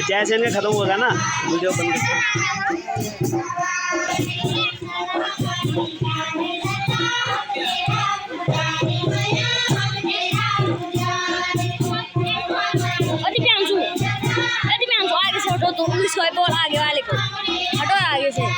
जैसे इनका खत्म होगा ना वीडियो बंद कर। आगे से हटो तो उसको बॉल आगे वाले को हटो आगे से।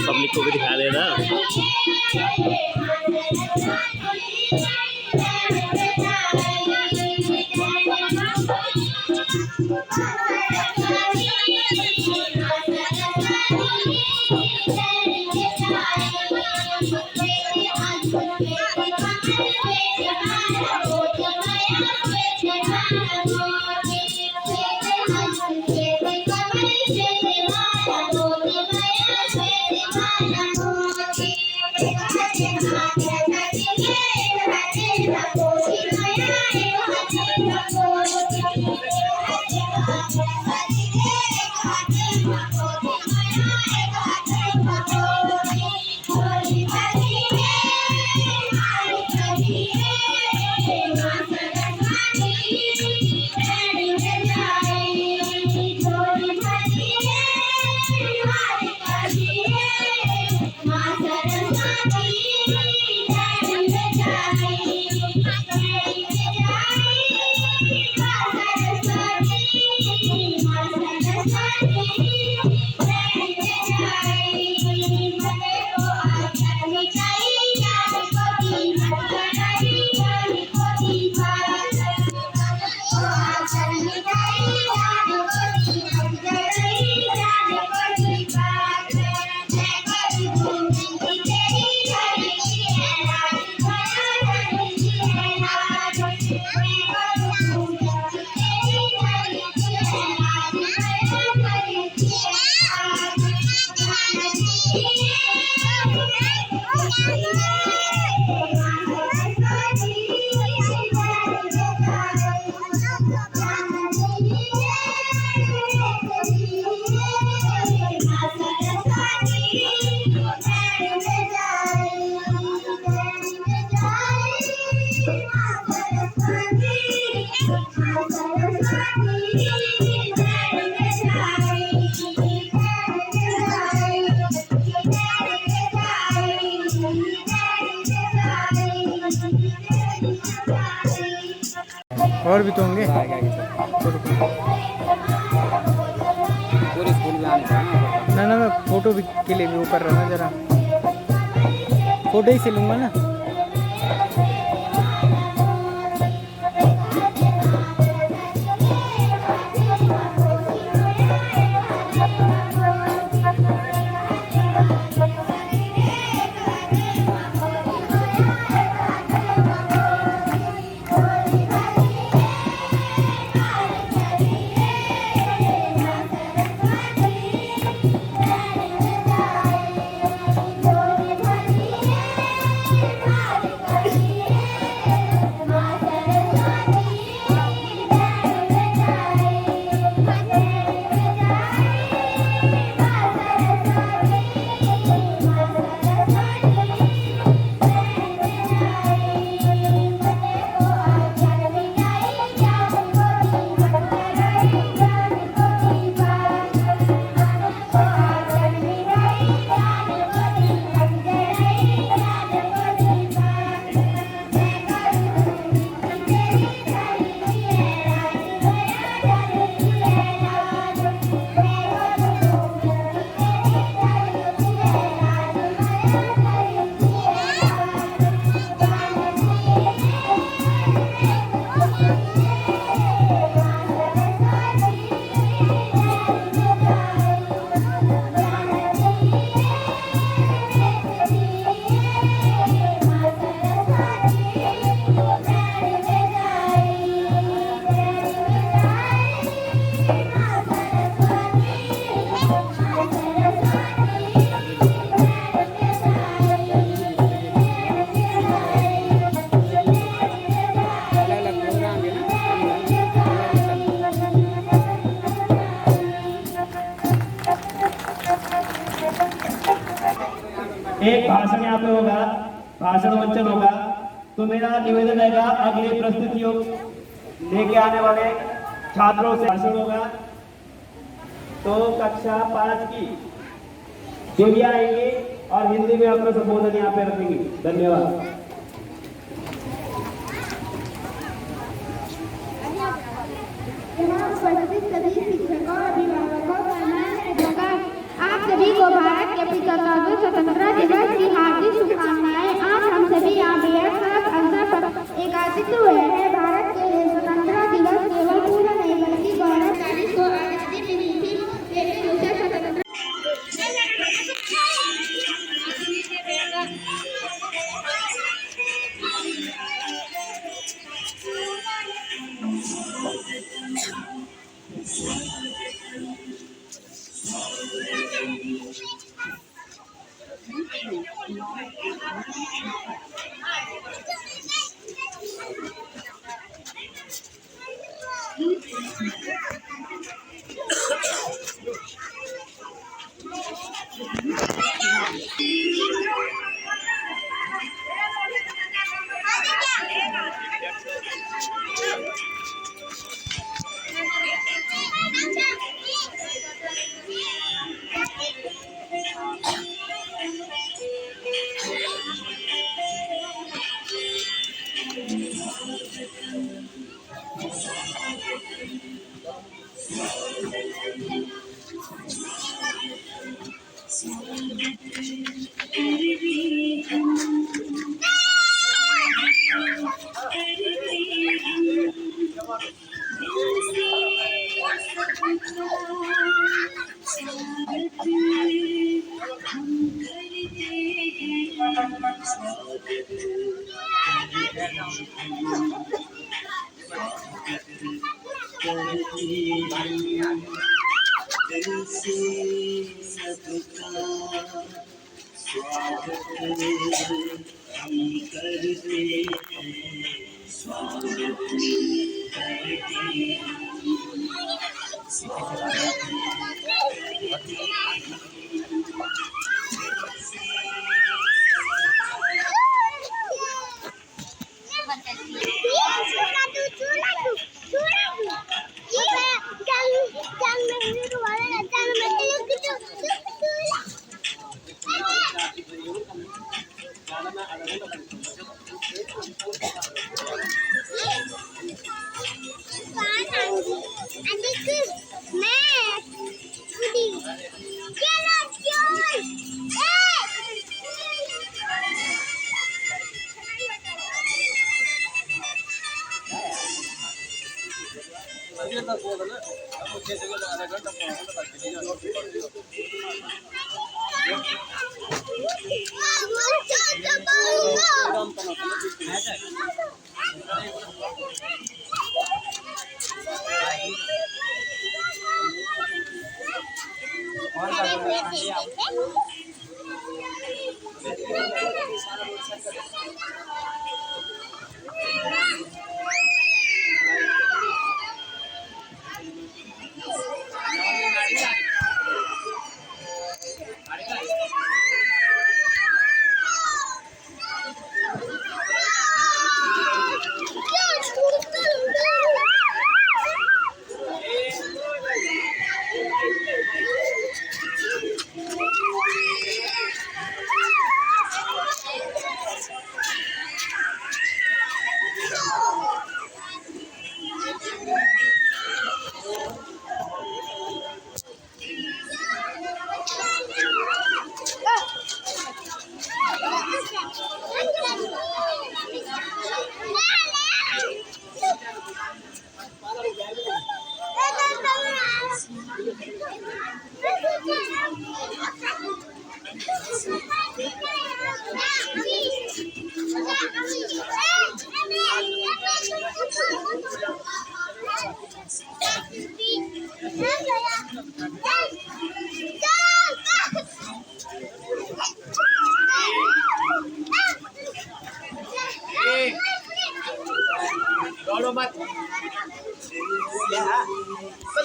पब्लिक को भी दिखा देना। और भी तो होंगे पूरे स्कूल में आने का ना। मैं फोटो भी के लिए भी वो कर रहा हूँ, जरा फोटो ही से लूँगा ना। भाषण वंचन होगा। तो मेरा निवेदन रहेगा अगली प्रस्तुतियों लेके आने वाले छात्रों से भाषण होगा। तो कक्षा 5 की देवियां आएंगी और हिंदी में अपना संबोधन यहाँ पे रखेंगी। धन्यवाद। उपस्थित सभी शिक्षकों, अभिभावकों, सामान्य अध्यापक, आप सभी को भारत के 75वें स्वतंत्रता दिवस की हार्दिक शुभकामनाएं। आज हम सभी यहाँ बेहद खास अवसर पर एकत्रित हुए हैं। भारत के लिए स्वतंत्रता दिवस केवल पूर्ण नहीं बल्कि गौरवशाली को आजादी मिली थी, लेकिन उसे स्वतंत्रता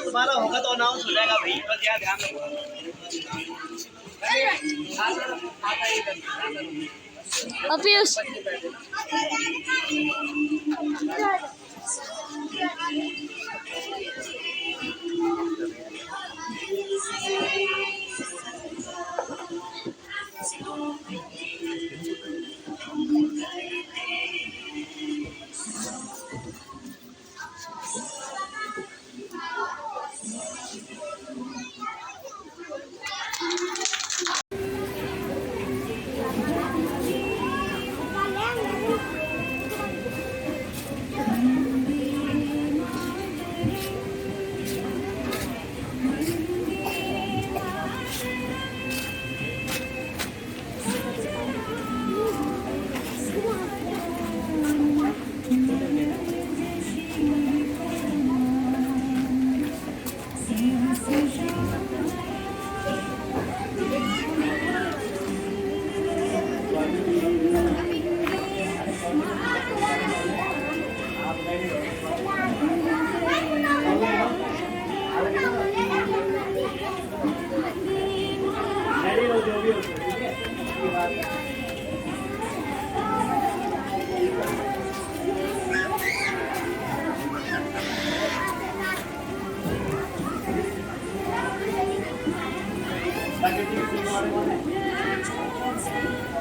तुम्हारा होगा तो अनाउंस हो जाएगा भाई, बस यार ध्यान रखो। और पीयूष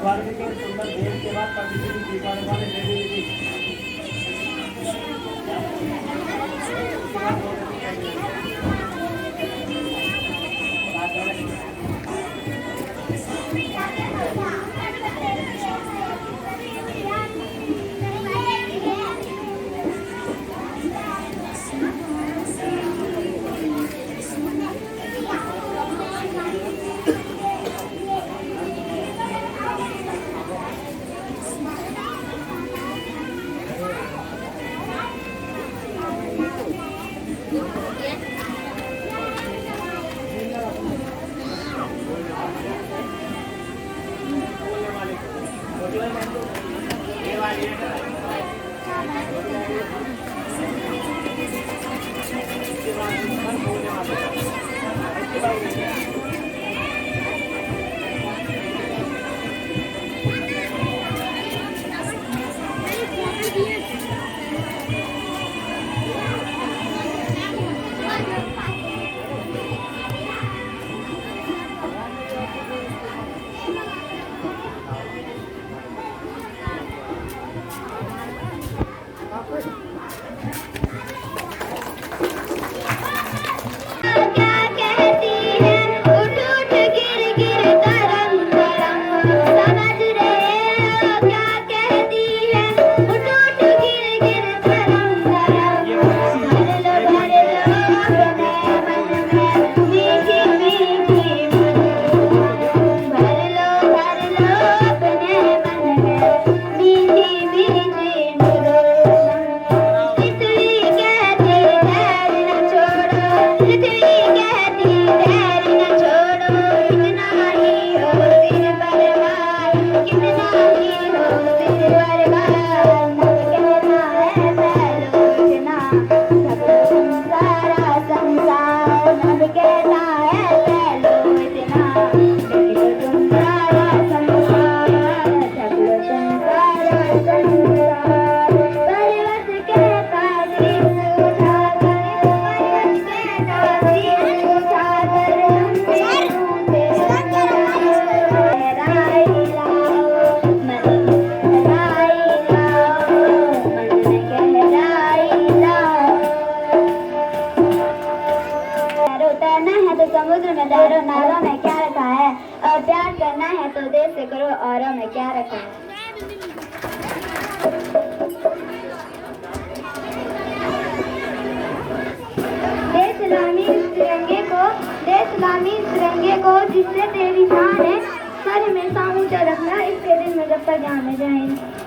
स्वागत के सुंदर भेद के बाद प्रकृति की दीवार वाले देवी समुद्र में तैरो नारों में क्या रखा है, और प्यार करना है तो देश से करो औरों में क्या रखा है। देश तिरंगे को जिससे तेरी शान है, सर हमेशा ऊंचा रखना इसके दिन में जब तक जाने जाए।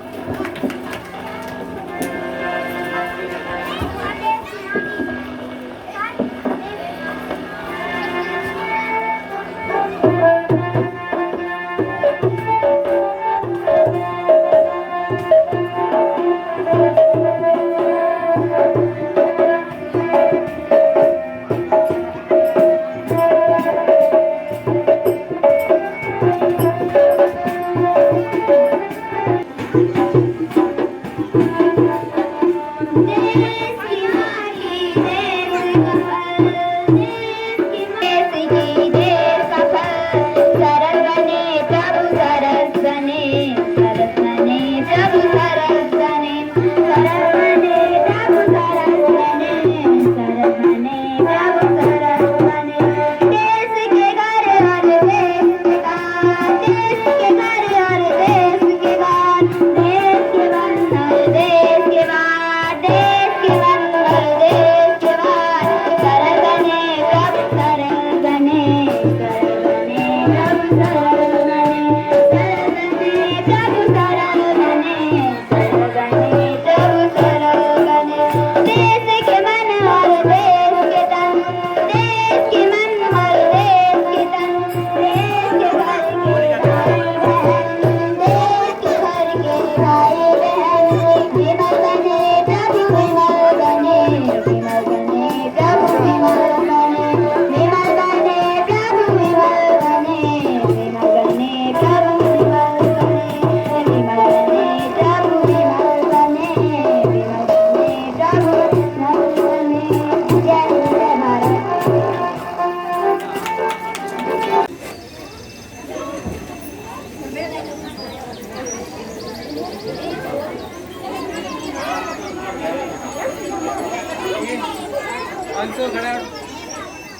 अंशु खड़ा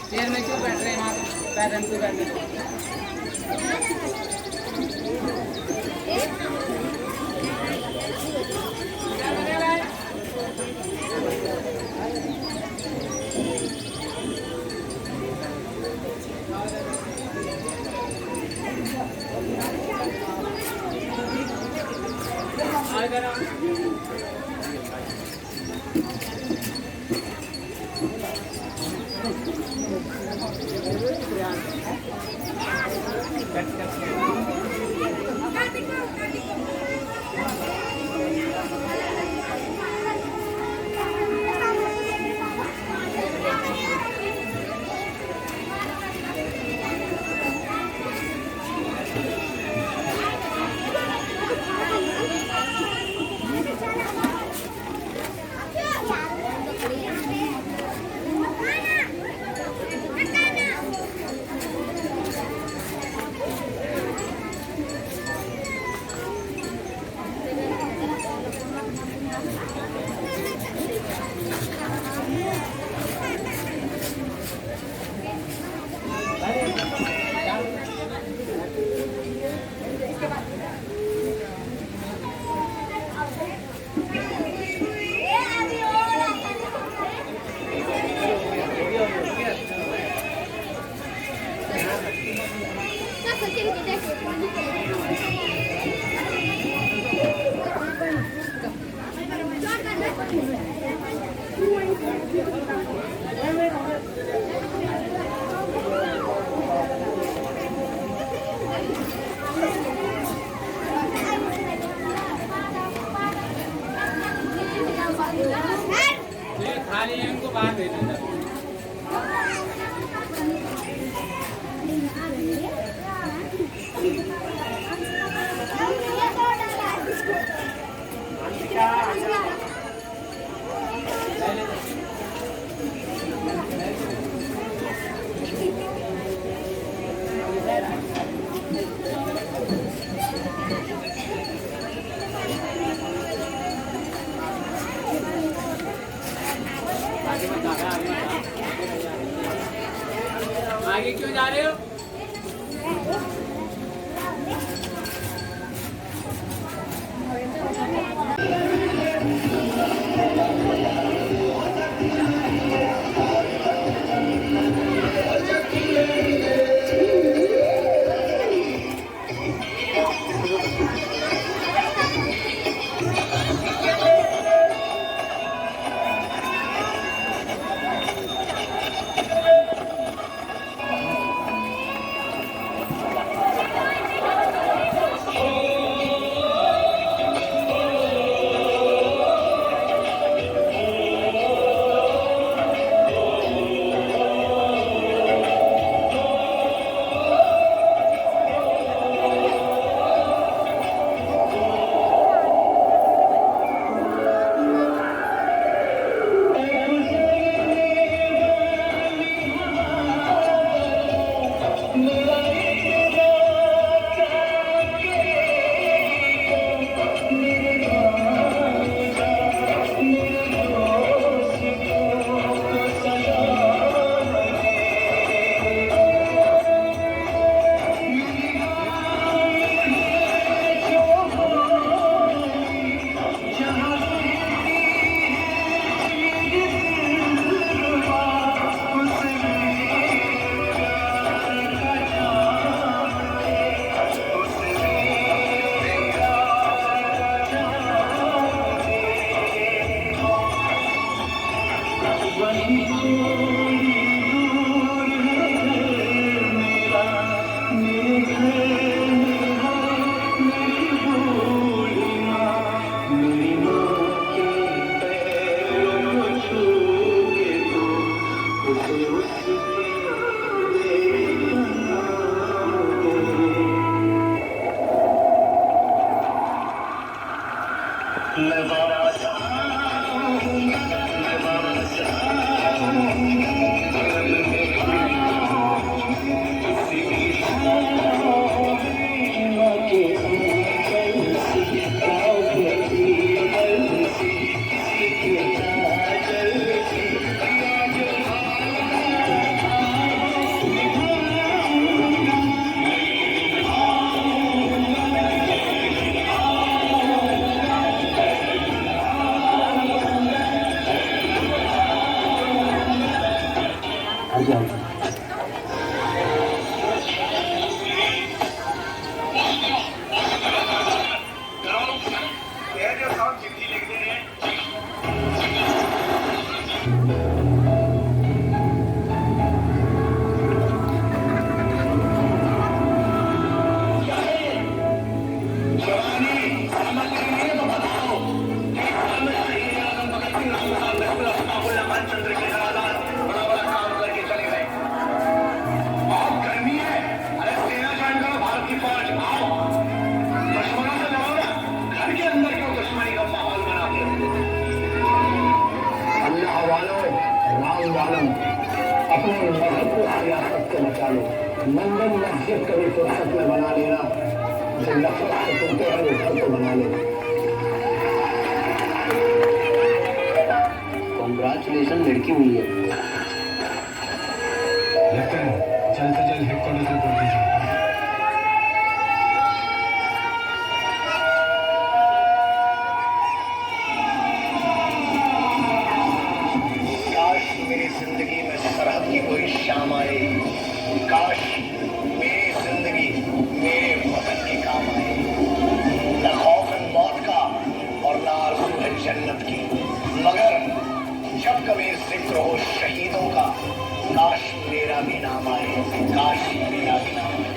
चेयर में क्यों बैठ रहे हैं आप? पैर अंशु बैठे खाली है, उनको बाहर भेज देना। आगे क्यों जा रहे हो? मंगल मस्जिद कभी फुर्सत में बना लेना, जब नफरत से टूटे हैं घर को बना लेना। कॉन्ग्रेचुलेशन, लड़की हुई है। लगता है जल्द से जल्द हेडक्वार्टर रिपोर्ट कीजिए। काश मेरी जिंदगी में सरहद की कोई शाम आए, काश मेरी जिंदगी मेरे वतन के काम आए। न खौफ है मौत का और न आरज़ू है जन्नत की, मगर जब कभी जिक्र हो शहीदों का, काश मेरा भी नाम आए, काश मेरा भी नाम आए।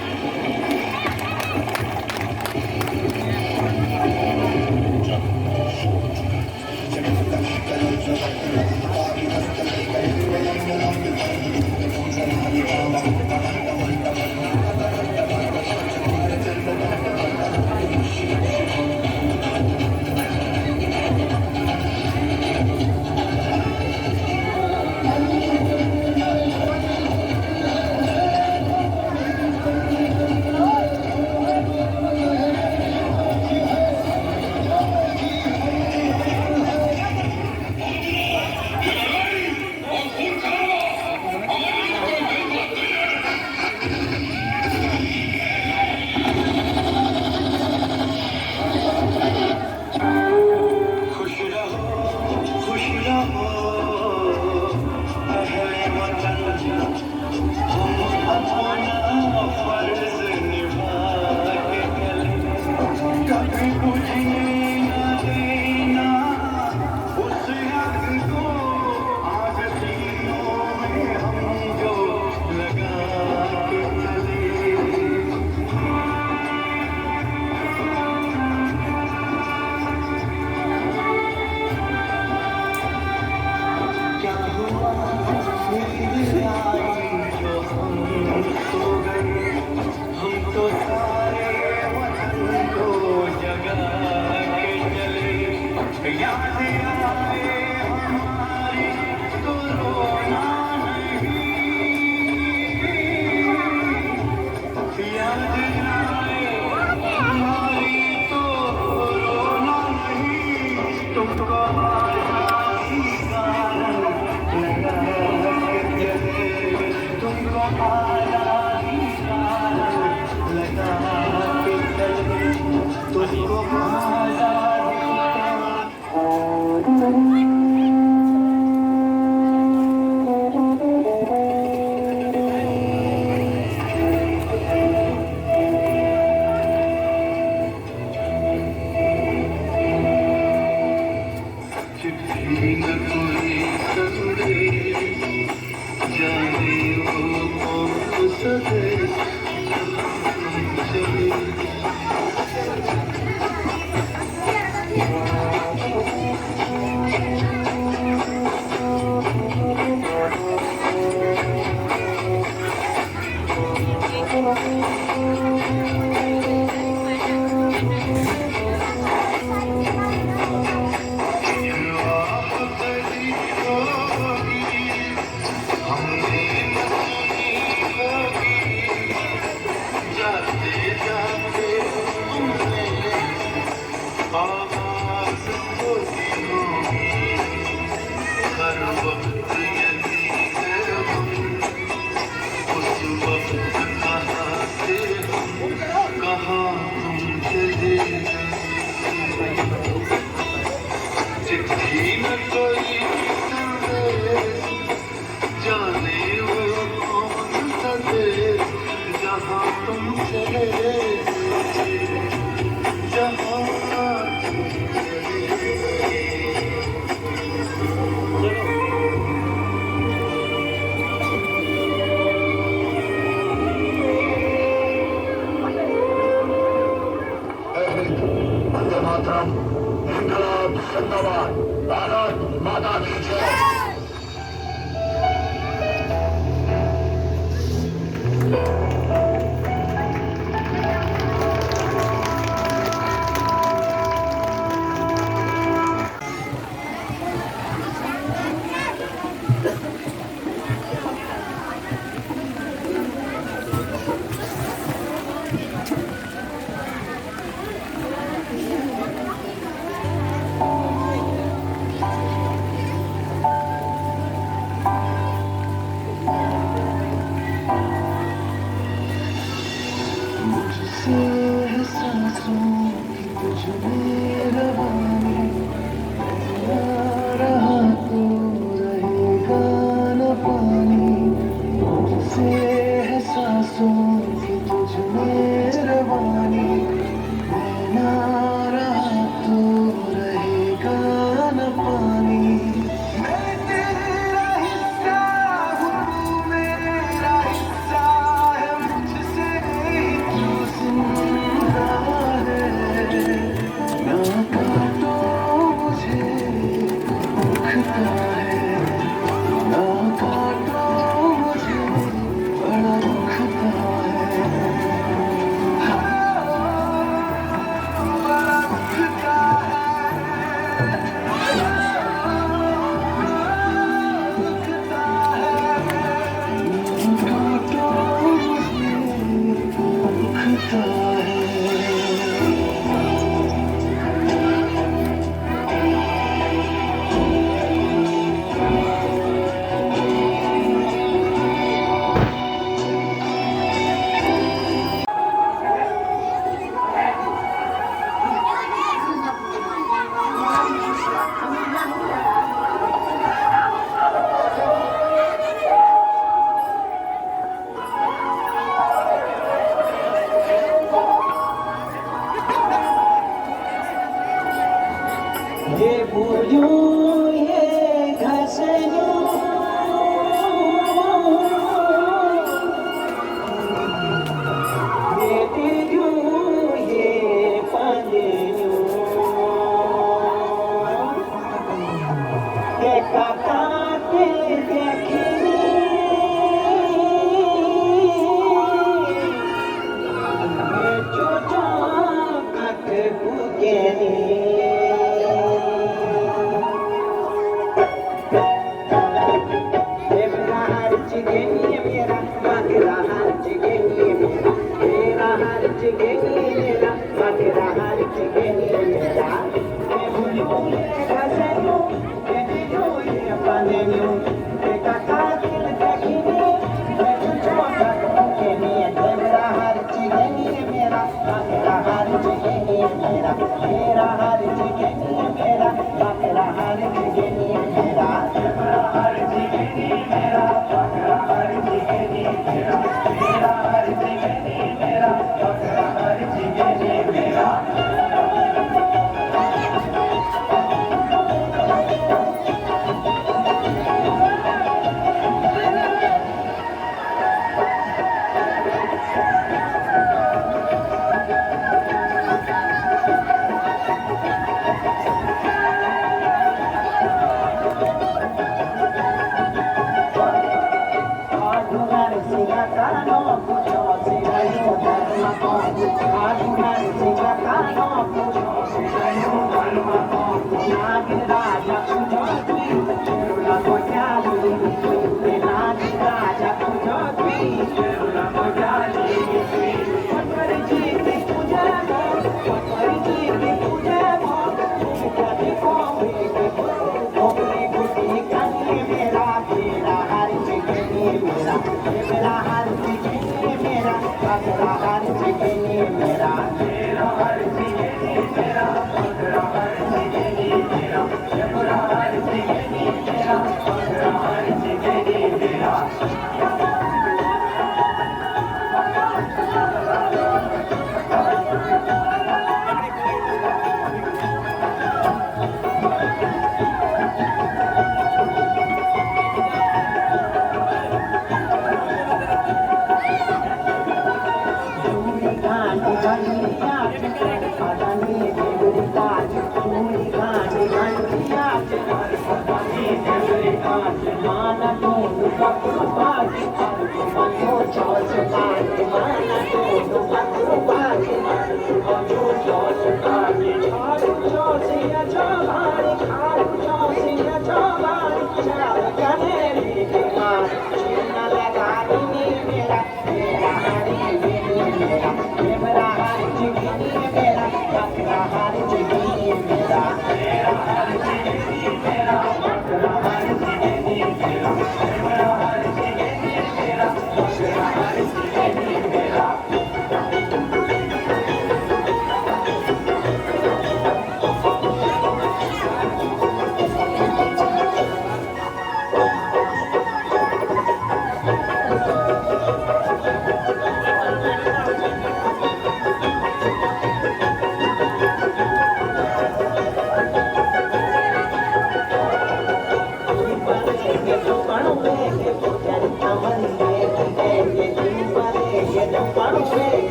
जिंदाबाद, भारत माता की जय।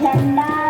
झंडा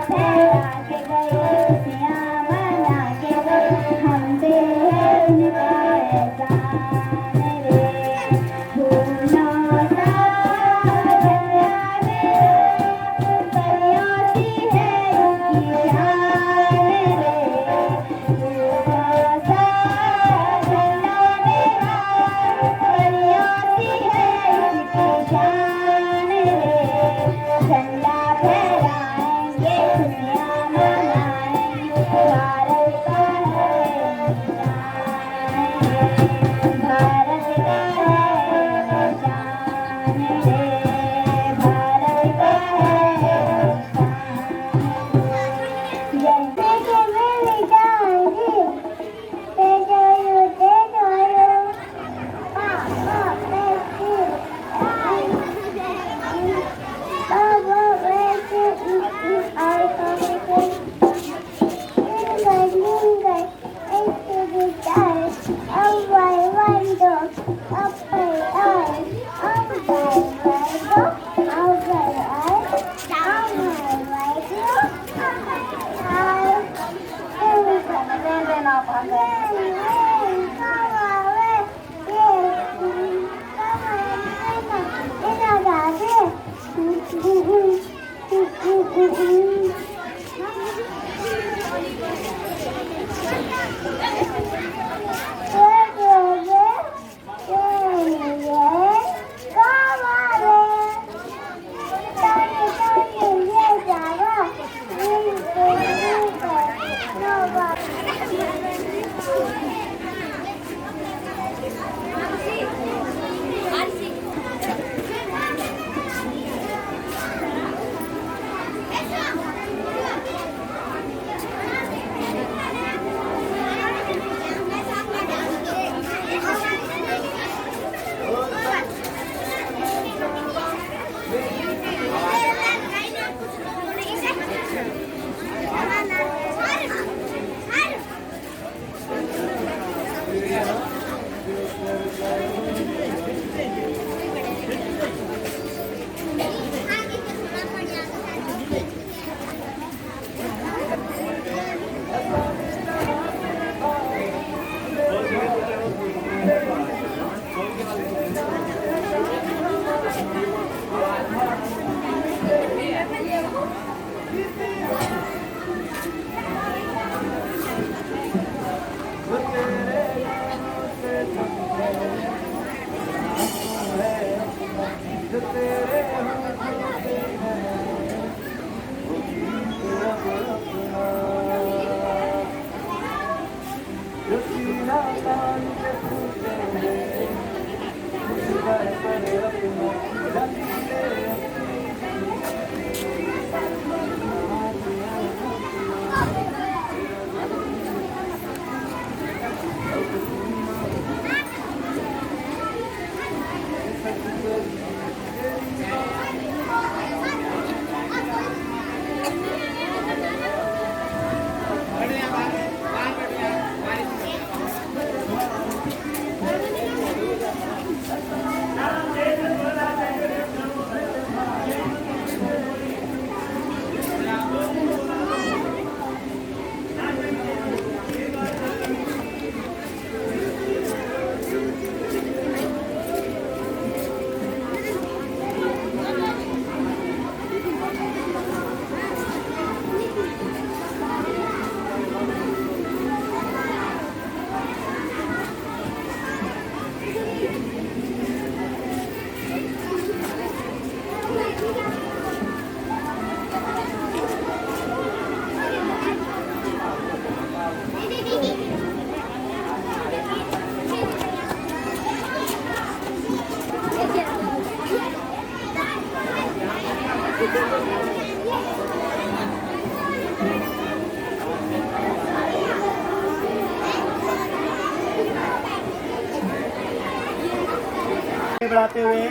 बढ़ाते हुए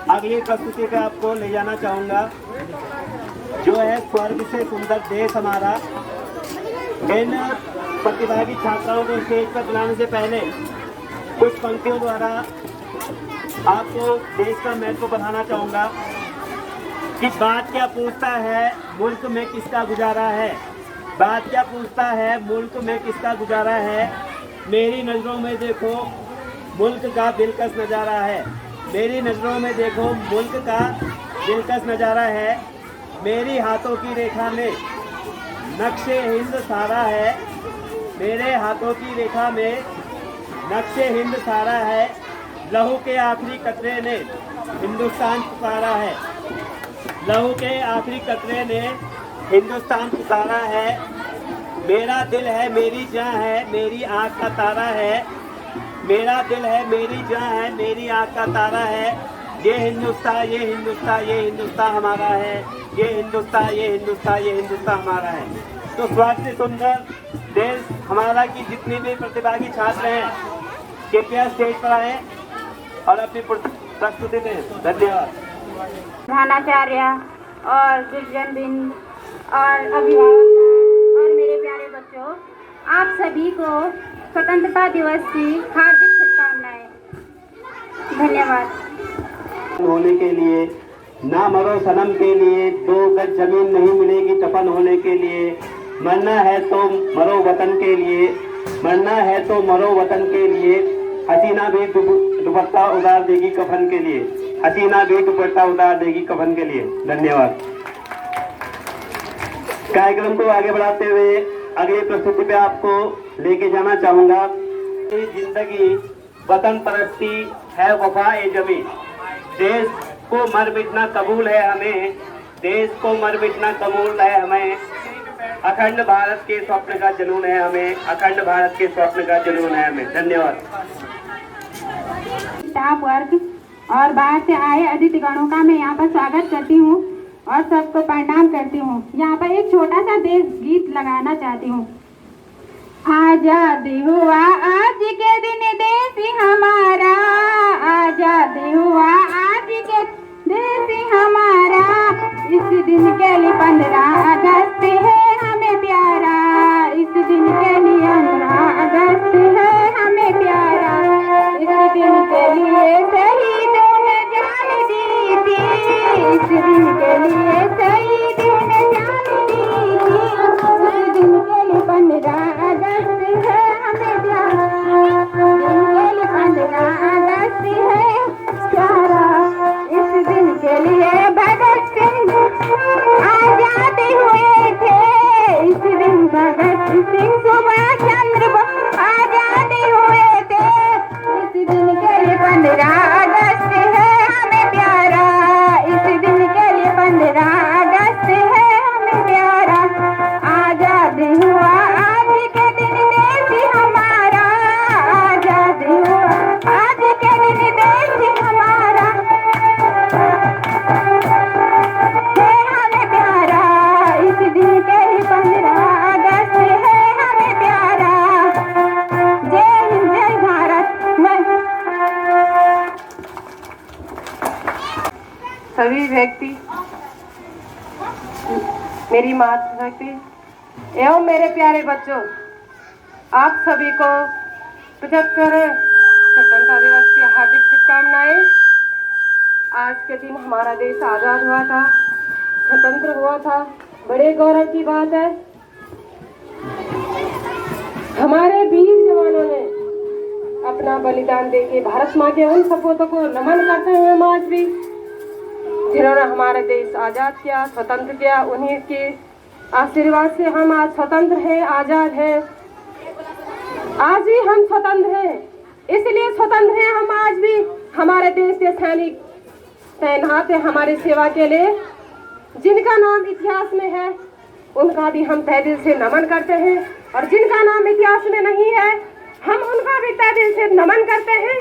अगली प्रस्तुति पे आपको ले जाना चाहूँगा, जो है स्वर्ग से सुंदर देश हमारा। इन प्रतिभागी छात्राओं को स्टेज पर बुलाने से पहले कुछ पंक्तियों द्वारा आपको देश का महत्व बताना चाहूँगा कि बात क्या पूछता है मुल्क में किसका गुजारा है, बात क्या पूछता है मुल्क में किसका गुजारा है। मेरी नज़रों में देखो मुल्क का दिलकश नज़ारा है, मेरी नज़रों में देखो मुल्क का दिलकश नज़ारा है। मेरी हाथों की रेखा में नक्शे हिंद सारा है, मेरे हाथों की रेखा में नक्शे हिंद सारा है। लहू के आखिरी कतरे ने हिंदुस्तान पुकारा है, लहू के आखिरी कतरे ने हिंदुस्तान पुकारा है। मेरा दिल है मेरी जान है मेरी आँख का तारा है, मेरा दिल है मेरी जान है मेरी आँख का तारा है। ये हिंदुस्तान ये हिंदुस्तान ये हिंदुस्तान हमारा है, ये हिंदुस्तान ये हिंदुस्तान ये हिंदुस्तान हमारा है। तो स्वर्ग से सुंदर देश हमारा की जितने भी प्रतिभागी छात्र हैं कृपया स्टेज पर आए और अपनी प्रस्तुति दें। धन्यवाद। प्रधानाचार्य और गुरुजनबिंद और अभिभावक और मेरे प्यारे बच्चों, आप सभी को स्वतंत्रता दिवस की हार्दिक शुभकामनाएं। धन्यवाद। होने के लिए ना मरो सनम के लिए, 2 गज जमीन नहीं मिलेगी दफन होने के लिए। मरना है तो मरो वतन के लिए, मरना है तो मरो वतन के लिए। हसीना भी दुपट्टा उतार देगी कफन के लिए, हसीना भी दुपट्टा उतार देगी कफन के लिए। धन्यवाद। कार्यक्रम को आगे बढ़ाते हुए अगली प्रस्तुति पे आपको लेके जाना चाहूंगा। जिंदगी वतन परस्ती है वफा ए जमी, देश को मर मिटना कबूल है हमें, देश को मर मिटना कबूल है हमें, अखंड भारत के स्वप्न का जुनून है हमें, अखंड भारत के स्वप्न का जुनून है हमें। धन्यवाद। स्टाफ वर्ग और बाहर से आए अतिथि गणों का मैं यहाँ पर स्वागत करती हूँ और सबको प्रणाम करती हूँ। यहाँ पर एक छोटा सा देश गीत लगाना चाहती हूँ। आजादी हुआ आज के दिन देश हमारा, आजादी हुआ आज के देश हमारा, इस दिन के लिए 15 अगस्त है हमें प्यारा, इस दिन के लिए 15 अगस्त है हमें प्यारा, इस दिन के लिए शहीदों ने जान दी थी, इस दिन के लिए शहीदों ने जान दी थी, इस दिन के लिए 15 अगस्त है हमें प्यारा, दिन के लिए 15 अगस्त है प्यारा, इस दिन के लिए भगत सिंह आजाद हुए थे, इस दिन भगत सिंह सुभाष चंद्र बोस आजाद हुए थे, इस दिन के लिए 15 अगस्त है हमें प्यारा, इस दिन के लिए 15 अगस्त है हमें प्यारा, आजाद हुआ आज के दिन देश हमारा, आजाद हुआ आज के दिन देश हमारा है हमें प्यारा, इस दिन के लिए 15 अगस्त है हमें प्यारा। जय हिंद, जय भारत। सभी व्यक्ति, मेरी मातृशक्ति एवं मेरे प्यारे बच्चों, आप सभी को 75वें स्वतंत्रता दिवस की हार्दिक शुभकामनाएं। आज के दिन हमारा देश आज़ाद हुआ था, स्वतंत्र हुआ था, बड़े गौरव की बात है। हमारे वीर जवानों ने अपना बलिदान देके भारत माँ के उन सपूतों को नमन करते हैं हम आज भी, जिन्होंने हमारा देश आज़ाद किया, स्वतंत्र किया। उन्हीं के आशीर्वाद से हम आज स्वतंत्र हैं, आज़ाद हैं। आज भी हम स्वतंत्र हैं, इसलिए स्वतंत्र हैं हम आज भी। हमारे देश के सैनिक तैनात है हमारी सेवा के लिए, जिनका नाम इतिहास में है उनका भी हम तहे दिल से नमन करते हैं, और जिनका नाम इतिहास में नहीं है हम उनका भी तहे दिल से नमन करते हैं।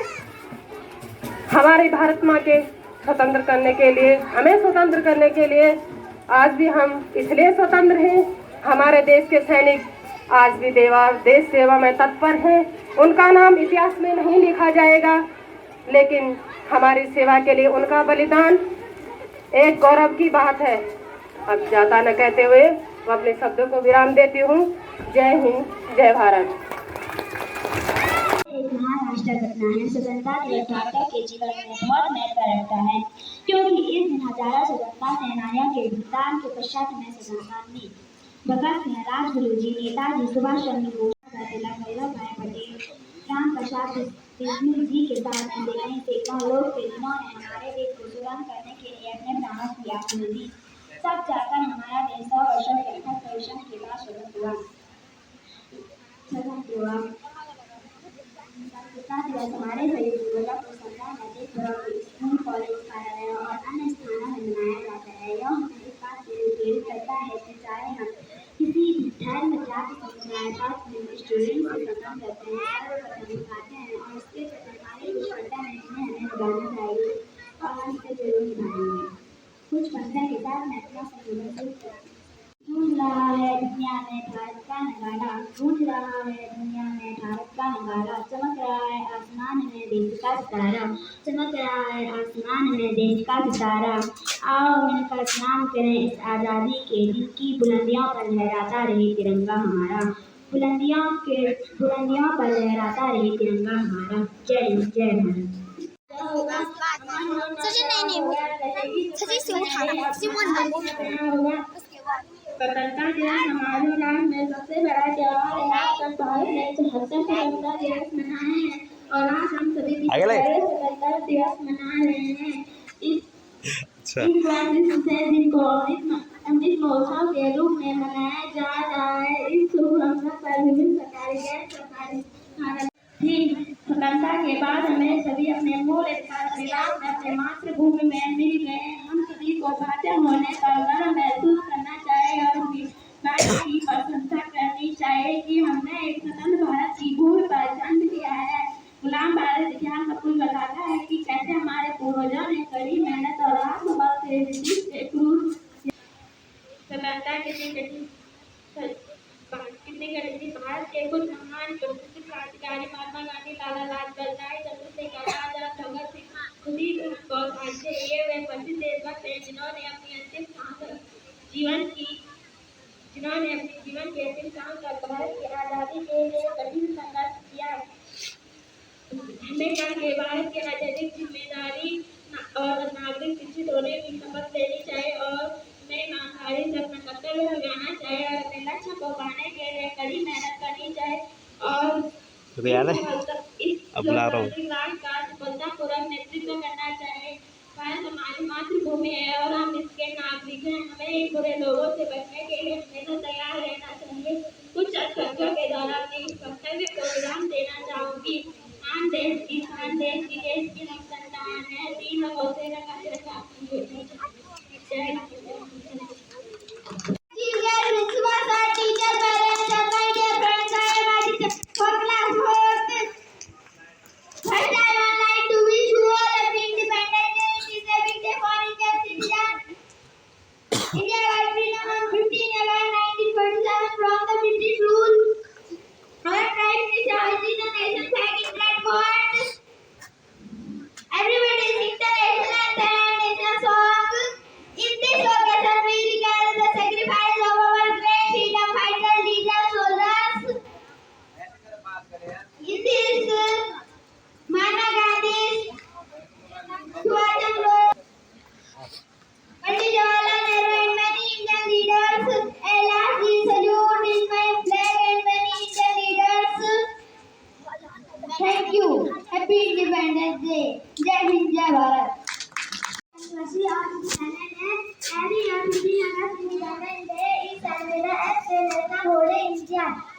हमारे भारत माँ के स्वतंत्र करने के लिए, हमें स्वतंत्र करने के लिए आज भी हम इसलिए स्वतंत्र हैं। हमारे देश के सैनिक आज भी देश सेवा में तत्पर हैं। उनका नाम इतिहास में नहीं लिखा जाएगा, लेकिन हमारी सेवा के लिए उनका बलिदान एक गौरव की बात है। अब ज़्यादा न कहते हुए मैं अपने शब्दों को विराम देती हूँ। जय हिंद, जय भारत। एक महान राष्ट्र घटना है। स्वतंत्रता दिवस भारत के जीवन में बहुत महत्व रखता है, क्योंकि इस दिन हजारों स्वतंत्रता सेनानियों के बलिदान के पश्चात में श्रद्धांजलि भगत सिंह, राजगुरु जी, नेताजी सुभाष चंद्र बोस, तिलक, वल्लभ भाई पटेल, राम प्रसाद बिस्मिल जी के साथ कई सैकड़ों लोग थे जिन्होंने हमारे देश को स्वतंत्र करने के लिए अपने प्राणों की आहुति दी। सब चाहकर हमारा देश 100 वर्षों के अथक परिश्रम के बाद स्वतंत्र हुआ। स्वतंत्रता दिवस हमारे शहीद वल्लभ को सरकार नजदीक स्कूल, कॉलेज, कार्यालय और अन्य स्थानों में मनाया जाता है। यह हमें इस बात के लिए प्रेरित करता है कि चाहे हम किसी धर्म, जाति, समुदाय, पास में स्टूडेंट से खत्म करते हैं, सर्वप्रथम खाते हैं और उसके हमारे कुछ कर्तव्य हैं जिन्हें हमें निभाना चाहिए और हम इसे जरूर निभाएंगे। कुछ कर्तव्य के साथ मैं अपना संबोधन शुरू करती हूँ। गूंज रहा है दुनिया में भारत का नगाड़ा, गूंज रहा है दुनिया में भारत का नगाड़ा, चमक रहा है आसमान में देश का सितारा, चमक रहा है आसमान में देश का सितारा। आओ मिलकर स्नान करें इस आज़ादी के दिन की बुलंदियों पर लहराता रहे तिरंगा हमारा, बुलंदियों पर लहराता रहे तिरंगा हमारा। जय हिंद, जय भारत। स्वतंत्रता दिवस हमारे राज्य में सबसे बड़ा त्योहार है। आज तक भारत ने 74 स्वतंत्रता दिवस मनाए हैं और आज हम सभी स्वतंत्रता दिवस मना रहे हैं। इस दिन को अमृत महोत्सव के रूप में मनाया जा रहा है। इस शुभ अवसर पर विभिन्न सरकारी गैर सरकारी स्वतंत्रता के बाद हमें सभी अपने मूल स्थान निवास में अपने मातृभूमि में मिल गए। हम सभी को भारतीय होने पर गर्व महसूस करना चाहिए और उनकी बात की प्रशंसा करनी चाहिए कि हमने एक स्वतंत्र भारत की भूमि पर जन्म लिया है। गुलाम भारत इतिहास सब कुछ बताता है कि कैसे हमारे पूर्वजों ने कड़ी मेहनत और आत्मबल से स्वतंत्रता कितनी कड़ी थी। भारत के कुछ महान प्रसिद्ध क्रांतिकारी महात्मा गांधी, लाला लाजपत राय, चंद्रशेखर आजाद, भगत सिंह, सुखदेव गोखले, ये वे प्रसिद्ध देशभक्त हैं जिन्होंने अपने जीवन के अंतिम सांस तक भारत की आजादी के लिए कठिन संघर्ष किया। हमें कल के भारत के अत्यधिक जिम्मेदारी और नागरिक शिक्षित होने की शपथ लेनी चाहिए और नई ईमानदारी से अपना कर्तव्य निभाना चाहिए और अपने लक्ष्य को पाने के लिए कड़ी मेहनत करनी चाहिए और सफलतापूर्वक नेतृत्व करना चाहिए। भारत हमारी मातृभूमि है और हम इसके नागरिक हैं। हमें इन बुरे लोगों से बचने के लिए हमेशा तैयार रहना चाहिए। कुछ अक्षरों के द्वारा अपने इस कर्तव्य को विराम देना चाहूंगी। आन देश की शान, देश की हम संतान है। तीन होते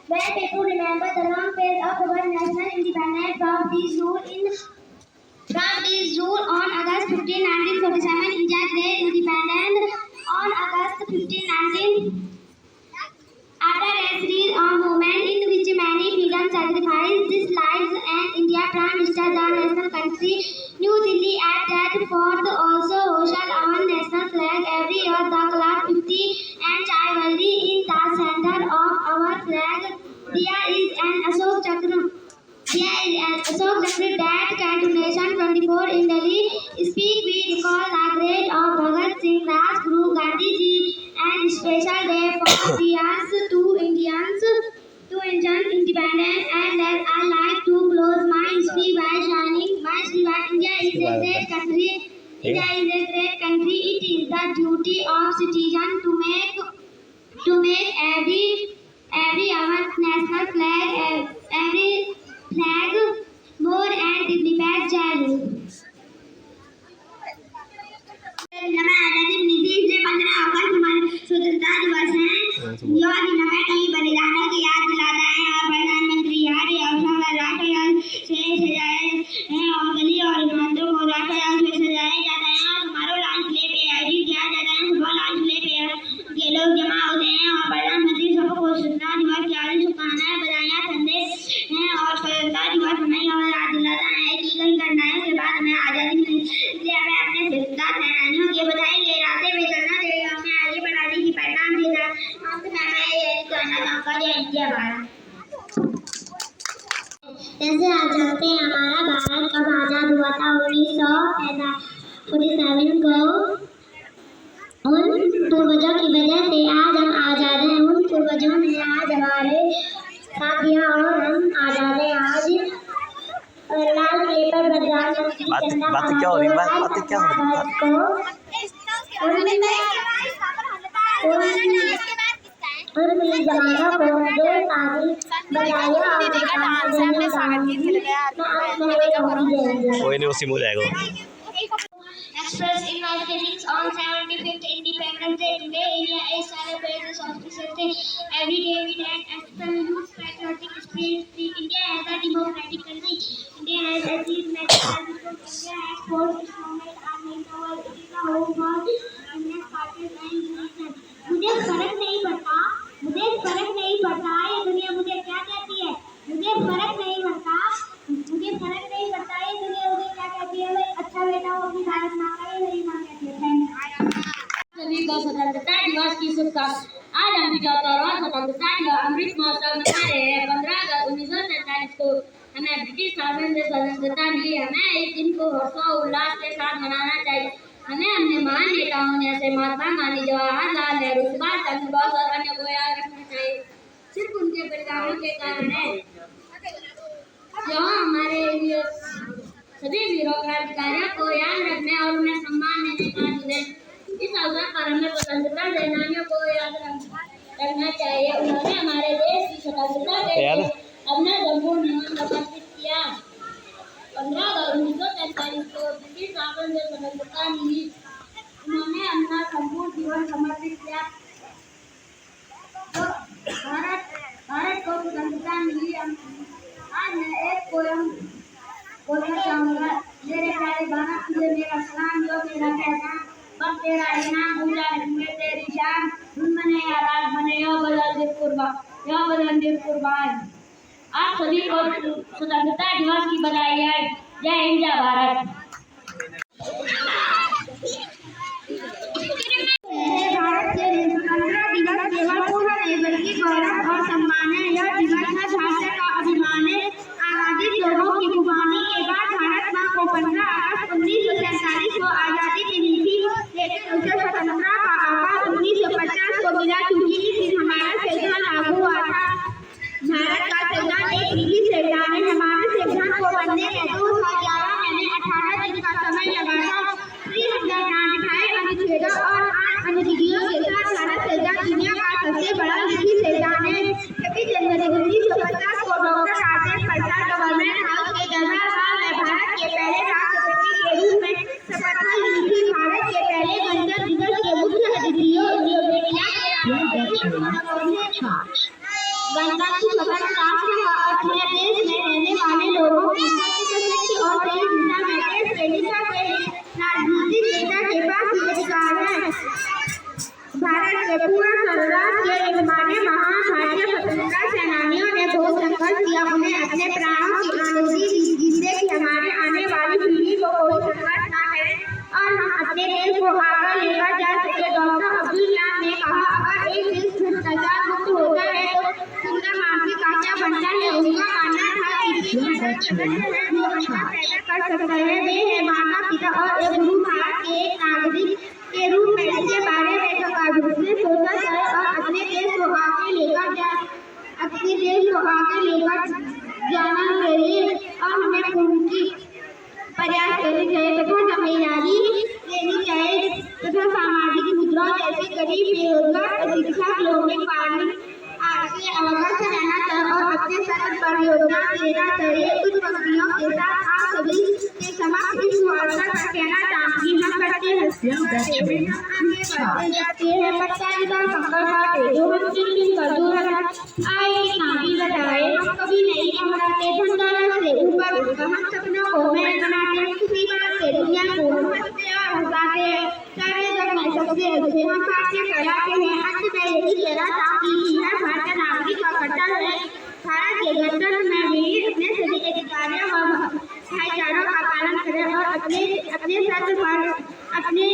When people remember the long phase of our national independence from this rule on August 15, 1947, India declared independence on August 15, 19. After a series of movements in which many freedom sacrificed their lives, and India Prime Minister, the national country, New Delhi at that fort also hoisted our national flag every year. The cloud 50 and Chaiwalli in the center of our flag. There is an Ashok Chakra. That continuation 24 in Delhi. Speak we recall the great of Bhagat Singh, Rajguru, Gandhi Ji, and special day for Indians to enjoy independence. And then I like to close my speech by shining my speech. India is a great country. India is a great country. It is the duty of citizens to make every our national flag more and dignified value. आजादी मिली थी 15 अगस्त हमारे स्वतंत्रता दिवस है। यह दिन हमें कई बलिदानों की याद दिलाता है और प्रधानमंत्री हर अवसर राष्ट्रगान से सजाए हैं और गली और इमारतों को राष्ट्रगान से सजाया जाता है और समारोह लाल किले पे आयोजित किया जाता है। सुबह लाल किले पे के लोग जमा होते हैं और प्रधानमंत्री सबको स्वतंत्रता दिवस की हार्दिक शुभकामनाएं बधाइयां देते हैं और स्वतंत्रता दिवस हमें यह याद दिलाता है कि कई कठिनाइयों के बाद हमें आजादी मिली, इसलिए हमें अपने स्वतंत्रता सेनानियों की बधाई ले रास्ते में चलना चाहिए। हमें आगे बढ़ाने की परिणाम देगा। अंत में मैं यही कहना चाहूँगा जय हिंद जय भारत। जैसे आप जानते हैं हमारा भारत कब आजाद हुआ था 1947 को। उन पूर्वजों की वजह से आज हम आजाद हैं। उन पूर्वजों ने आज हमारे साथ दिया और हम आजाद हैं। आज लाल किले पर प्रधानमंत्री बातें क्या हो रही कोई नहीं उसी में हो जाएगा। Express in my feelings on 75th Independence Day. Today, India is celebrating sufficiently every day with an absolute patriotic spirit. India as a democratic country. India has achieved national because India has forced its moment and made the world. It is a home for Indian parties and religion. मुझे फर्क नहीं पड़ता ये दुनिया मुझे क्या कहती है, मुझे फर्क नहीं पड़ता ये दुनिया मुझे क्या कहती है। मैं अच्छा बेटा हूँ अपनी भारत माँ का, ये मेरी माँ कहती है। सभी को स्वतंत्रता दिवस की शुभकामनाएं। आज हम 75वां स्वतंत्रता दिवस अमृत महोत्सव मना रहे हैं। 15 अगस्त 1947 को हमें ब्रिटिश शासन से स्वतंत्रता मिली। हमें इस दिन को हर्षोल्लास के साथ मनाना चाहिए। हमें अपने महान नेताओं जैसे महात्मा गांधी, जवाहरलाल नेहरू, सुभाष चंद्र बोस और अन्य को याद रखना चाहिए। सिर्फ उनके बलिदानों के कारण है जो हमारे लिए सभी वीरों क्रांतिकारियों को याद रखने और उन्हें सम्मान देने का दिन है। इस अवसर पर हमें स्वतंत्रता सेनानियों को याद रखना चाहिए। उन्होंने हमारे देश की स्वतंत्रता के लिए अपना संपूर्ण जीवन समर्पित किया। 15 अगस्त 1947 को ब्रिटिश शासन से स्वतंत्रता मिली। उन्होंने अपना संपूर्ण जीवन समर्पित किया। तो भारत को स्वतंत्रता मिली। आज मैं एक पोयम बोलना चाहूँगा। मेरे प्यारे भारत तुझे मेरा सलाम, जो मेरा पहचान, बस तेरा इनाम ऊंचा है तेरी शान। धुन बने या राग बने, यो बदल दे कुर्बान। आप सभी को स्वतंत्रता दिवस की बधाई है। जय हिंद, जय भारत। भारत के लिए स्वतंत्रता दिवस केवल पूर्ण नहीं बल्कि गौरव और सम्मान है। यह दिवस न भाषा का अभिमान है। आजादी लोगों की कुर्बानी के बाद भारत माँ को 15 अगस्त 1947 को आजादी मिली थी, लेकिन उसे स्वतंत्रता का आगाज 1950 को मिला, क्योंकि इस दिन हमारा संविधान लागू हुआ था। भारत का संविधान एक नीति संविधान है। हमारे संविधान को बनने में 2011 महीने 18 दिन का समय लगा था। 398 अनुच्छेदों और 8 अनुच्छेदों के साथ हमारा संविधान दुनिया का सबसे बड़ा नीति संविधान है। 26 जनवरी 1950 को doctor Rajendra Prasad government house के दरबार हॉल में भारत के पहले राष्ट्रपति के रूप में शपथ ली थी। भारत के पहले गणतंत्र दिवस के मुख्य अतिथियों गणतंत्र स्वतंत्र राष्ट्र का अर्थ है देश में रहने वाले लोगों की सत्य और सही दिशा में देश प्रेरिता के राजनीतिक नेता के पास ये अधिकार है। भारत के पूर्ण स्वराज के निर्माण में महान भारतीय स्वतंत्रता सेनानियों ने बहुत संघर्ष किया। उन्हें अपने प्राणों की आहुति दी, जिससे कि हमारे आने वाली पीढ़ी को कोई संघर्ष न करे और हम अपने देश को आगे लेकर जा सके। डॉक्टर अब्दुल कलाम ने कहा, अगर एक देश भ्रष्टाचार मुक्त होता है तो सुंदर मानसिक काया बनता है। उनका मानना था कि जो पैदा कर सकता है वे है माता पिता और एक गुरु। भारत के एक नागरिक के रूप में इसके बारे में सकारात्मक सोचना चाहिए और अपने देश को आगे लेकर जाना चाहिए और हमें उनकी प्रयास करने चाहिए तथा जिम्मेदारी लेनी चाहिए तथा सामाजिक मुद्राओं जैसे गरीब, बेरोजगार, अशिक्षित लोगों में पानी आगे अवगत रहना चाहिए और अपने सतत पर योगदान देना चाहिए। कुछ पंक्तियों के साथ आप सभी के समक्ष इस वार्ता का कहना चाहूँगी। हम करते हैं बताए, हम कभी नहीं घबराते, धनदौलत से ऊपर हम सपनों को महल बनाते, किसी बात से दुनिया को हंसते और हंसाते हैं। सारे जग में सबसे अच्छे हम बातें कराते हैं। अंत में यही कहना चाहूँगी कि हर भारतीय नागरिक का कर्तव्य है भारत के गणतंत्र में वीर अपने सभी अधिकारियों व भाईचारों का पालन करें और अपने सत्य पर अपने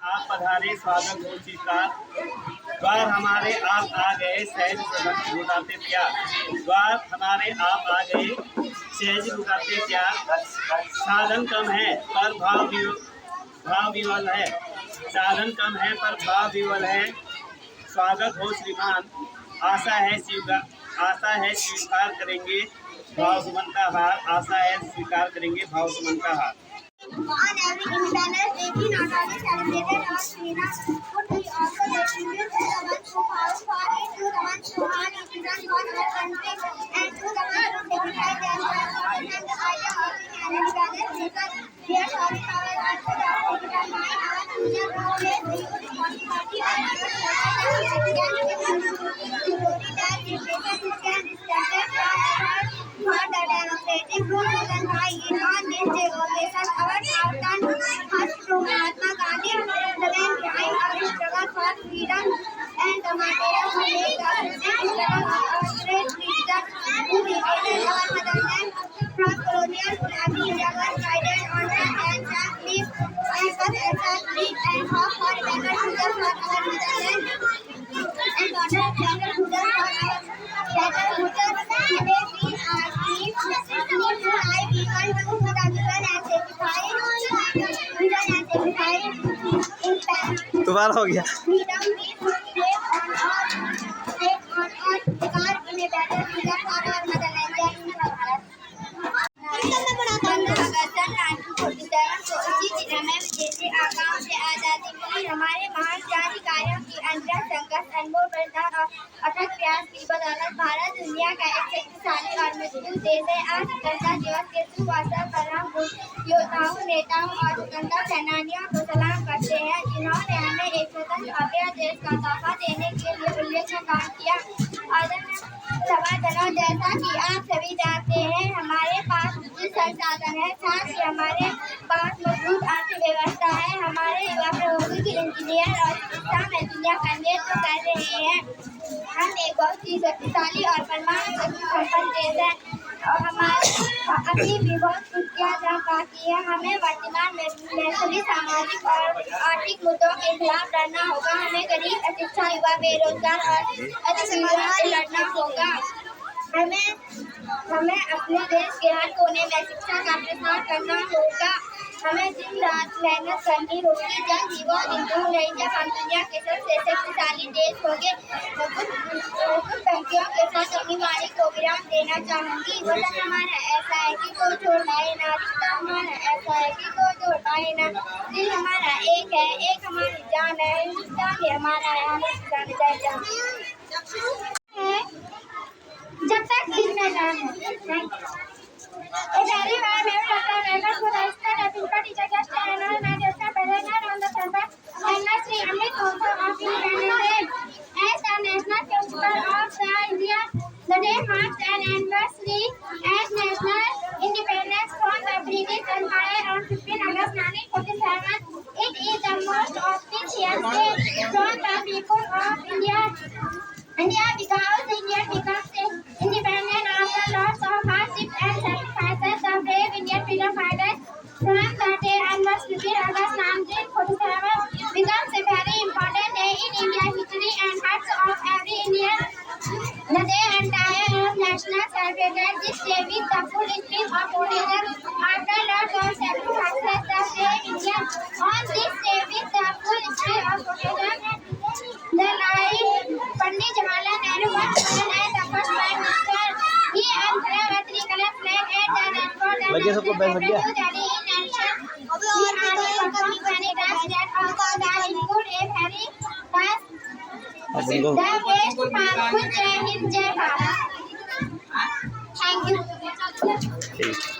आप पधारे स्वागत हो चित्कार द्वार हमारे आप आ गए सहज लुटाते प्यार। द्वार हमारे आप आ गए सहज लुटाते प्यार। साधन कम है पर भाव विवल है। साधन कम है पर भाव विवल है। स्वागत हो श्रीमान, आशा है आशा है स्वीकार करेंगे भाव सुमन का हार, आशा है स्वीकार करेंगे भाव सुमन का हार। On every Independence Day, we not only celebrated our freedom, but we also gave tribute to the ones who fought for it, to the ones who had represent for our country, and to the ones who sacrificed their lives for us. And the idea of being an independent nation, we are sorry for our unforgettable mind, our future progress, the youth responsibility, and our story that represents can be started for the democratic rule and by it on this day occasion. Our Southern has to Mahatma Gandhi, the man behind our struggle for freedom and the material who made us struggle of our great leaders who liberated our motherland from colonial slavery. India was guided on the land and free and hope for better future for our motherland and honor better future for our better future. Today we are free to live equal to the given and दोबारा हो गया। freedom we take on earth because in a better future for our motherland. जय हिंद जय भारत। 15 अगस्त 1947 को इसी दिन हमें विदेशी आकाओं से आज़ादी मिली। हमारे महान क्रांतिकारियों की अनन्य संघर्ष, अनमोल बलिदान और अथक प्रयास की बदौलत भारत दुनिया का एक शक्तिशाली और मजबूत देश है। आज स्वतंत्रता दिवस के शुभ अवसर पर हम योद्धाओं, नेताओं और स्वतंत्रता सेनानियों को सलाम करते हैं, जिन्होंने हमें एक स्वतंत्र अभ्य देश का तोहफा देने के लिए उल्लेखनीय काम किया। आदरणीय सभासदों, जैसा कि आप सभी जानते हैं, हमारे पास विद्युत संसाधन है, साथ ही हमारे पास मजबूत अर्थव्यवस्था है। हमारे युवा प्रौद्योगिकी इंजीनियर और शिक्षा में दुनिया का नेतृत्व कर रहे हैं। हम एक बहुत ही शक्तिशाली और परमाणु शक्ति संपन्न देश है और हमारे अभी भी बहुत कुछ किया जा बाकी है। हमें वर्तमान में सभी सामाजिक और आर्थिक मुद्दों के खिलाफ लड़ना होगा। हमें गरीब, अशिक्षा, युवा, बेरोजगार और अतिसंख्यक से लड़ना होगा। हमें अपने देश के हर कोने में शिक्षा का प्रसार करना होगा। हमें दिन रात मेहनत करनी होगी। जल्द ही वो दिन दूर नहीं जब हम दुनिया के सबसे शक्तिशाली देश होंगे। कुछ पंक्तियों के साथ अपनी वाणी को विराम देना चाहूँगी। वचन हमारा ऐसा है कि कोई छोड़ पाए ना, रिश्ता हमारा ऐसा है कि कोई जोड़ पाए ना, दिल हमारा एक है, एक हमारी जान है, हिंदुस्तान ही हमारा है, हिंदुस्तान जय जय। जब तक दिल में जान है। A very warm welcome members for the Eastern Africa Teacher Guest and all National President on the campus and Sri Amrit Mahotsav of Independence Day. As the national festival of the India, the day marks an anniversary as national independence from the British Empire on 15 August 1947. It is the most auspicious day from the people of India because India becomes independent after lots of hardships and sacrifices. The brave Indian freedom fighters from the day onwards 15 August 1947 becomes a very important day in Indian history and hearts of every Indian. The day entire national celebrated this day with the full spirit of patriotism. After lots of sacrifices, the brave Indian on this day with the full spirit of patriotism. The life Pandit Jawaharlal Nehru was chosen as the first Prime Minister. He unfurled a three-color flag at the airport and लगे सबको बैठ गया। We are performed many tasks that include a very task. The best powerful Jai Hind Jai Bharat. Thank you.